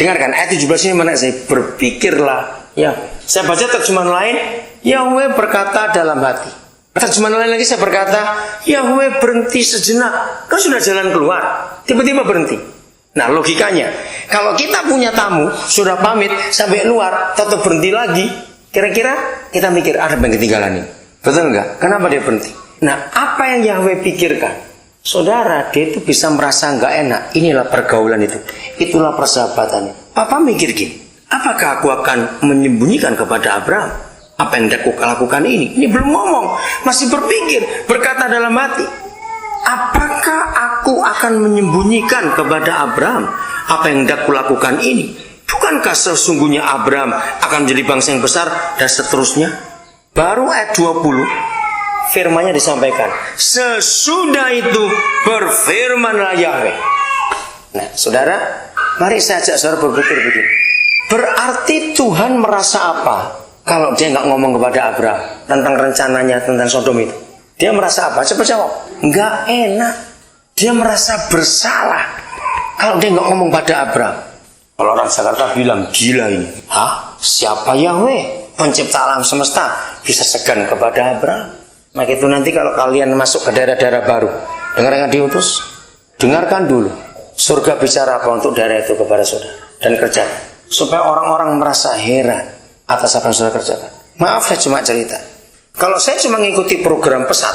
Dengarkan ayat 17 ini mana saya berpikirlah. Ya, saya baca terjemahan lain, Yahweh berkata dalam hati. Terjemahan lain lagi saya berkata, Yahweh berhenti sejenak. Kau sudah jalan keluar, tiba-tiba berhenti. Nah logikanya, kalau kita punya tamu, sudah pamit sampai luar, tetap berhenti lagi, kira-kira kita mikir ada yang ketinggalan ini. Betul enggak? Kenapa dia berhenti? Nah apa yang Yahweh pikirkan? Saudara, dia itu bisa merasa enggak enak. Inilah pergaulan itu. Itulah persahabatannya. Papa mikir gini, apakah aku akan menyembunyikan kepada Abraham apa yang aku lakukan ini? Ini belum ngomong, masih berpikir, berkata dalam hati. Apakah aku akan menyembunyikan kepada Abraham apa yang hendak kulakukan ini? Bukankah sesungguhnya Abraham akan menjadi bangsa yang besar dan seterusnya? Baru ayat 20 firman-Nya disampaikan. Sesudah itu berfirmanlah Yahweh. Nah saudara, mari saya ajak saudara berpikir begini. Berarti Tuhan merasa apa kalau dia nggak ngomong kepada Abraham tentang rencananya tentang Sodom itu? Dia merasa apa? Coba jawab. Nggak enak. Dia merasa bersalah kalau dia nggak ngomong pada Abraham. Kalau orang Jakarta bilang gila ini. Hah? Siapa Yahweh? Pencipta alam semesta bisa segan kepada Abraham? Maka itu nanti kalau kalian masuk ke daerah-daerah baru, dengarkan diutus, dengarkan dulu. Surga bicara apa untuk daerah itu kepada saudara dan kerjakan. Supaya orang-orang merasa heran atas apa yang saudara kerjakan. Maaf saya cuma cerita. Kalau saya cuma mengikuti program pesat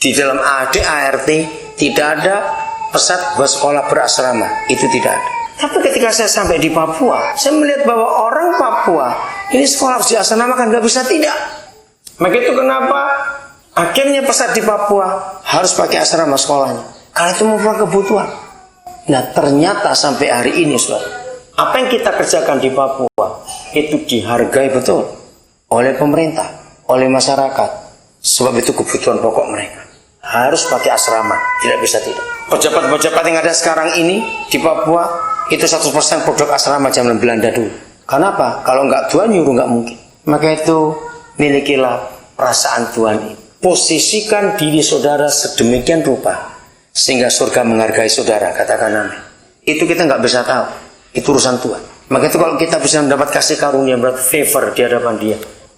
di dalam ART tidak ada pesat buat sekolah berasrama, itu tidak ada. Tapi ketika saya sampai di Papua, saya melihat bahwa orang Papua ini sekolah harus diasramakan, nggak bisa tidak. Maka itu kenapa akhirnya pesat di Papua harus pakai asrama sekolahnya, karena itu merupakan kebutuhan. Nah ternyata sampai hari ini saudara, apa yang kita kerjakan di Papua itu dihargai betul oleh pemerintah, oleh masyarakat, sebab itu kebutuhan pokok mereka. Harus pakai asrama, tidak bisa tidak. Pejabat-pejabat yang ada sekarang ini di Papua itu 100% produk asrama zaman Belanda dulu. Kenapa? Kalau nggak Tuhan nyuruh nggak mungkin. Maka itu milikilah perasaan Tuhan ini. Posisikan diri saudara sedemikian rupa sehingga surga menghargai saudara. Katakan amin. Itu kita nggak bisa tahu. Itu urusan Tuhan. Maka itu kalau kita bisa mendapat kasih karunia, berarti favor di hadapan Dia.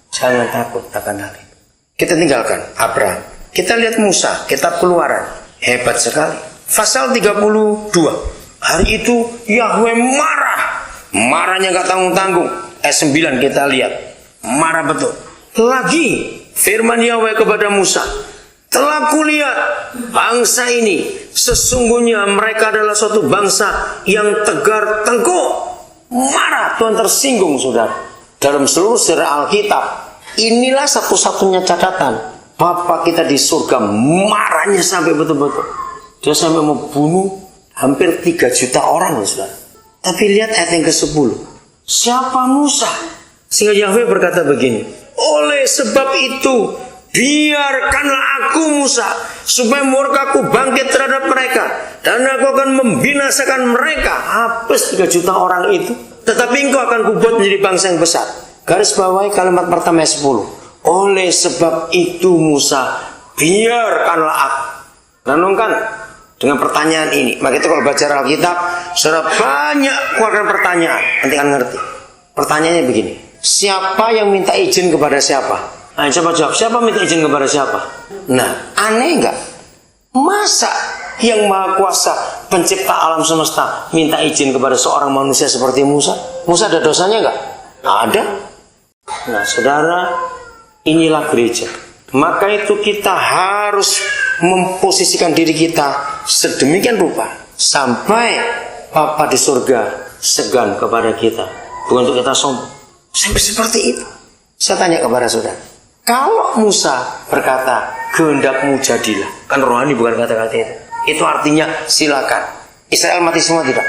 Jangan takut akan hal itu. Kita tinggalkan Abraham. Kita lihat Musa, kitab Keluaran. Hebat sekali. Pasal 32. Hari itu Yahweh marah. Marahnya gak tanggung-tanggung. Ayat 9 kita lihat. Marah betul. Lagi firman Yahweh kepada Musa. Telah kulihat bangsa ini. Sesungguhnya mereka adalah suatu bangsa yang tegar tengkuk. Marah. Tuhan tersinggung saudara. Dalam seluruh sejarah Alkitab, inilah satu-satunya catatan Bapa kita di surga marahnya sampai betul-betul. Dia sampai membunuh hampir 3 juta orang, saudara. Tapi lihat ayat yang ke-10. Siapa Musa? Sehingga Yahweh berkata begini. Oleh sebab itu, biarkanlah aku Musa, supaya murkaku bangkit terhadap mereka, dan aku akan membinasakan mereka. Hapus 3 juta orang itu. Tetapi engkau akan kubuat menjadi bangsa yang besar. Garis bawahi kalimat pertama 10. Oleh sebab itu Musa, biarkanlah aku. Renungkan dengan pertanyaan ini. Maka itu kalau baca Alkitab, saudara banyak keluarkan pertanyaan. Nanti akan ngerti. Pertanyaannya begini. Siapa yang minta izin kepada siapa? Nah, coba jawab. Siapa minta izin kepada siapa? Nah, aneh enggak? Masa yang maha kuasa pencipta alam semesta minta izin kepada seorang manusia seperti Musa? Musa ada dosanya enggak? Ada. Nah saudara, inilah gereja. Maka itu kita harus memposisikan diri kita sedemikian rupa sampai Bapa di surga segan kepada kita. Bukan untuk kita sombong. Sampai seperti itu. Saya tanya kepada saudara, kalau Musa berkata kehendakmu jadilah, kan rohani bukan kata-kata itu. Itu artinya silakan. Israel mati semua tidak?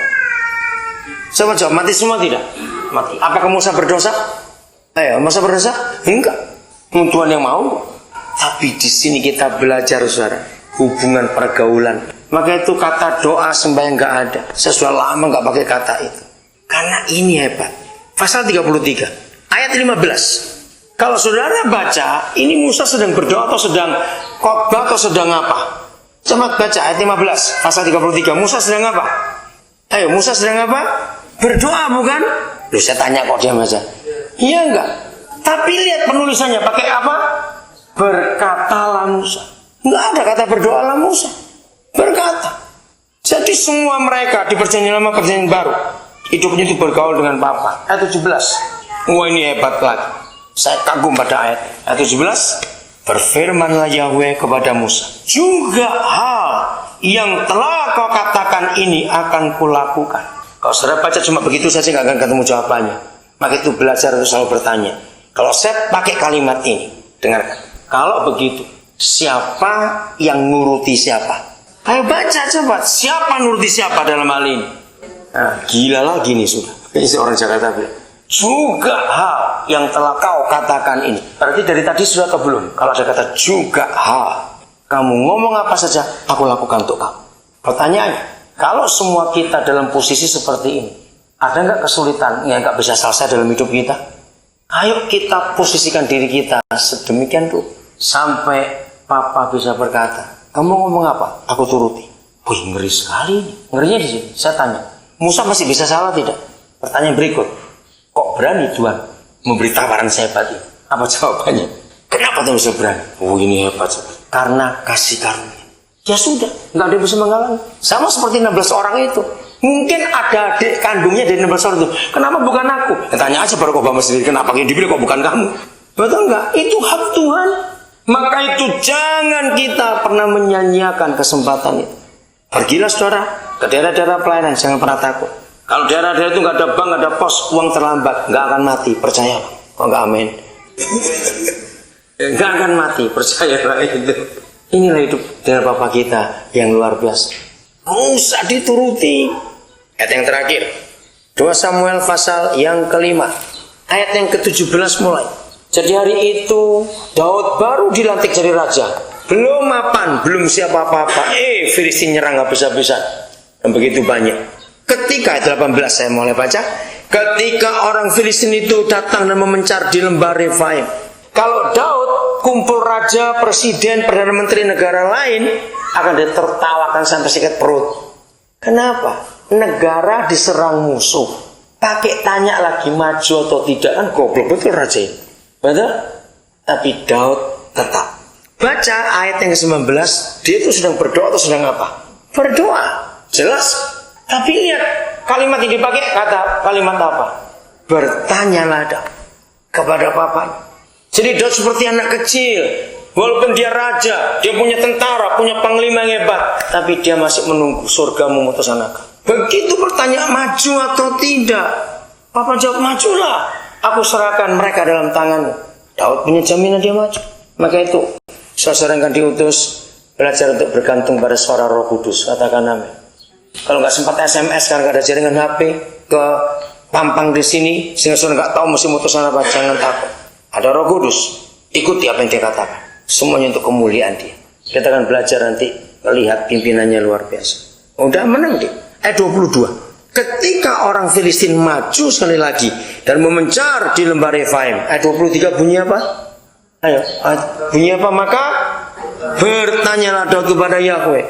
Coba jawab, mati semua tidak? Mati. Apakah Musa berdosa? Ayo, Musa berdosa? Enggak. Tuhan yang mau. Tapi di sini kita belajar saudara, hubungan pergaulan. Maka itu kata doa sembahyang enggak ada. Saya sudah lama enggak pakai kata itu. Karena ini hebat. Pasal 33 ayat 15. Kalau saudara baca, ini Musa sedang berdoa atau sedang khotbah atau sedang apa? Coba baca ayat 15, pasal 33. Musa sedang apa? Ayo, Musa sedang apa? Berdoa bukan? Loh, saya tanya kok diam aja. Iya enggak? Tapi lihat penulisannya pakai apa? Berkatalah Musa. Enggak ada kata berdoalah Musa. Berkata. Jadi semua mereka di perjanjian lama perjanjian baru hidupnya itu bergaul dengan Bapa. Ayat 17. Wah, ini hebat lagi. Saya kagum pada ayat 17. Berfirmanlah Yahweh kepada Musa, juga hal yang telah kau katakan ini akan kulakukan. Kalau saudara baca cuma begitu saja nggak akan ketemu jawabannya. Maka itu belajar untuk selalu bertanya. Kalau saya pakai kalimat ini, dengarkan. Kalau begitu, siapa yang nuruti siapa? Ayo baca coba, siapa nuruti siapa dalam hal ini? Nah, gila lagi nih sudah. Ini orang Jakarta bilang. Juga hal yang telah kau katakan ini. Berarti dari tadi sudah atau belum? Kalau ada kata juga hal, kamu ngomong apa saja, aku lakukan untuk kamu. Pertanyaannya, kalau semua kita dalam posisi seperti ini, ada nggak kesulitan yang nggak bisa selesai dalam hidup kita? Ayo kita posisikan diri kita sedemikian tuh sampai Papa bisa berkata, kamu ngomong apa? Aku turuti. Wih, ngeri sekali. Ngerinya di sini. Saya tanya, Musa masih bisa salah tidak? Pertanyaan berikut, kok berani Tuhan memberi tawaran sehebat ini? Apa jawabannya? Kenapa Tuhan bisa berani? Oh, ini hebat. Karena kasih karunia. Ya sudah, nggak ada yang bisa menghalangi. Sama seperti 16 orang itu. Mungkin ada adik kandungnya dari 16 orang itu. Kenapa bukan aku? Ya, tanya aja Barack Obama sendiri. Kenapa yang dipilih kok bukan kamu? Betul nggak? Itu hak Tuhan. Maka itu jangan kita pernah menyanyiakan kesempatan itu. Pergilah saudara ke daerah-daerah pelayanan, jangan pernah takut. Kalau daerah-daerah itu nggak ada bank, nggak ada pos, uang terlambat, nggak akan mati, percayalah. Kok nggak amin? Nggak akan mati, percayalah itu. Inilah hidup dengan Bapa kita yang luar biasa. Usah dituruti. Ayat yang terakhir, 2 Samuel pasal yang kelima, ayat yang ke-17 mulai. Jadi hari itu Daud baru dilantik jadi raja. Belum mapan, belum siap apa-apa. Filistin nyerang habis-habisan. Dan begitu banyak. Ketika ayat 18 saya mulai baca. Ketika orang Filistin itu datang dan memencar di lembah Refaim. Kalau Daud kumpul raja, presiden, perdana menteri negara lain, akan ditertawakan sampai sikat perut. Kenapa? Negara diserang musuh. Pakai tanya lagi maju atau tidak, kan goblok betul raja ini. Betul? Tapi Daud tetap. Baca ayat yang ke-19, dia itu sedang berdoa atau sedang apa? Berdoa. Jelas. Tapi lihat, kalimat yang dipakai kata kalimat apa? Bertanyalah Daud kepada Bapaknya. Jadi Daud seperti anak kecil. Walaupun dia raja, dia punya tentara, punya panglima yang hebat, tapi dia masih menunggu surga memutus anaknya. Begitu pertanyaan maju atau tidak, Papa jawab majulah. Aku serahkan mereka dalam tanganmu. Daud punya jaminan dia maju. Maka itu, saudara yang akan diutus belajar untuk bergantung pada suara Roh Kudus. Katakan amin. Kalau nggak sempat SMS karena nggak ada jaringan HP ke pampang di sini, sehingga saudara nggak tahu mesti mutusan apa, jangan takut. Ada Roh Kudus, ikuti apa yang dia katakan. Semuanya untuk kemuliaan dia. Kita akan belajar nanti melihat pimpinannya luar biasa. Udah menang dia. Ayat 22. Ketika orang Filistin maju sekali lagi dan memencar di lembah Refaim. Ayat 23 bunyi apa? Ayo, bunyi apa? Maka bertanyalah Daud kepada Yahweh.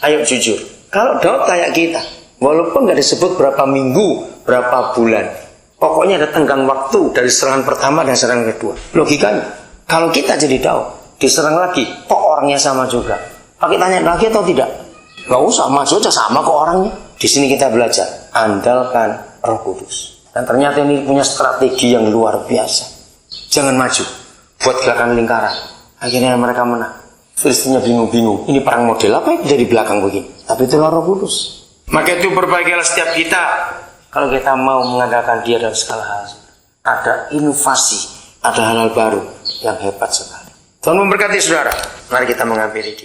Ayo jujur. Kalau Daud kayak kita, walaupun nggak disebut berapa minggu, berapa bulan, pokoknya ada tenggang waktu dari serangan pertama dan serangan kedua. Logikanya, kalau kita jadi Daud, diserang lagi, kok orangnya sama juga? Pakai tanya lagi atau tidak? Nggak usah, maju aja sama kok orangnya. Di sini kita belajar, andalkan Roh Kudus. Dan ternyata ini punya strategi yang luar biasa. Jangan maju, buat gerakan lingkaran. Akhirnya mereka menang. Filistinnya bingung-bingung. Ini perang model apa itu dari belakang begini? Tapi itulah Roh Kudus. Maka itu perbaikilah setiap kita. Kalau kita mau mengandalkan Dia dalam segala hal. Ada inovasi, ada hal-hal baru yang hebat sekali. Tuhan memberkati saudara. Mari kita mengampiri Dia.